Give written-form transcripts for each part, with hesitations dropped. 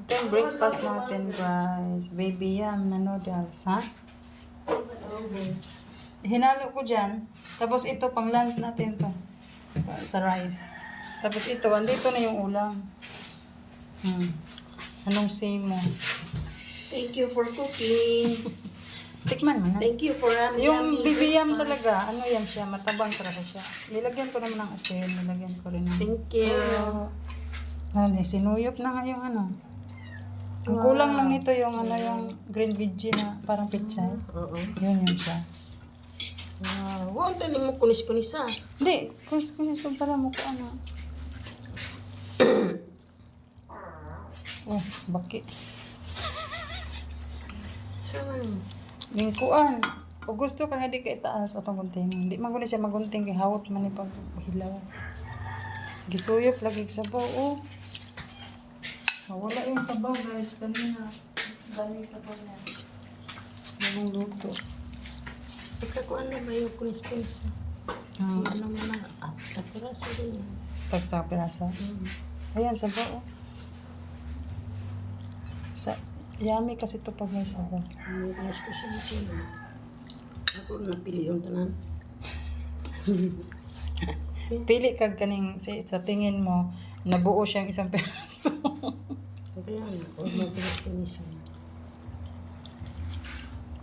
Ito yung breakfast natin, guys. Baby yam na noodles, ha? Hinalo ko dyan. Tapos ito, pang lunch natin to. Sa rice. Tapos ito, andito na yung ulam. Anong say mo? Thank you for cooking. Tikman mo na. Thank you for Yung baby yam talaga, ano yan siya, matabang talaga siya. Nilagyan ko naman ng asin, nilagyan ko rin ng... Thank you. Ano, sinuyop na nga yung ano. Ang kulang lang nito yung ano, yung green veggie na parang pichay. Oo. Yun siya. Wow, ang tanim mo kunis-kunis ah. Hindi, kung so para mo ko ano. Oh, baki. Saan? Lingkuan. O gusto ka nga di ka itaas atong gunting. Hindi man ko na siya magunting kay hawat man ni pag hilaw. Gisuyop lagi sa sabaw. Oh. Wala yung sabaw guys kanina. Dami sabaw na. Yung luto. Ikakuan na ba yung kunis-kunis ah? Ano mo na? Kapiraso din. Tag sa pirasa. Ayan sabaw. Oh. Yummy kasi ito pag may sabaw. Ang kunis-kunis yun. Ako napili yung tanan. Pili kag kaning sa tingin mo nabuo siyang isang peraso. Okay yan. Huwag mo kunis-kunis.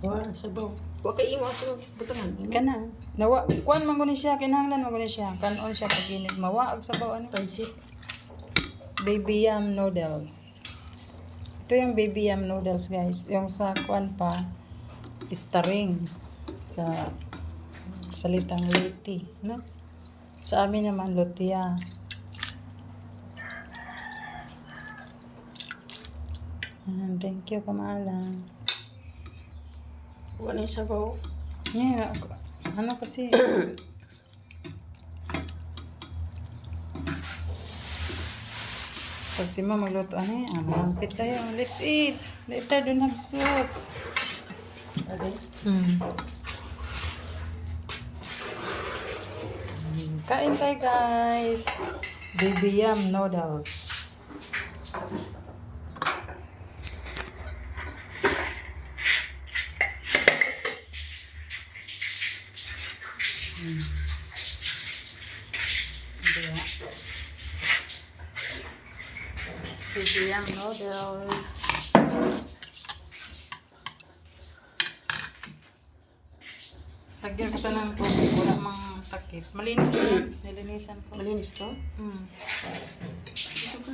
Wala, sabaw. Huwag kayo mo sa butangan. Kana. Nawa kuan man guni siya kinahanglan man guni siya. Kanon siya pag init mawaag sabaw ano. Pansit. Baby yam noodles. Ito yung baby yam noodles guys. Yung sa kuan pa staring sa salitang liti, no? Sa amin naman lutia. Thank you, kamalang. Wala yung sabaw. Yeah, ano kasi pag si mama magluto, ano yan? Malampit tayo. Let's eat. Later, don't have soup. Okay. Kain tayo, guys. Baby yam noodles. Baby yam noodles. Lagyan ko sa ng tubig. Wala mang takip. Malinis na yan. Nilinisan ko. Malinis to? Ito ka.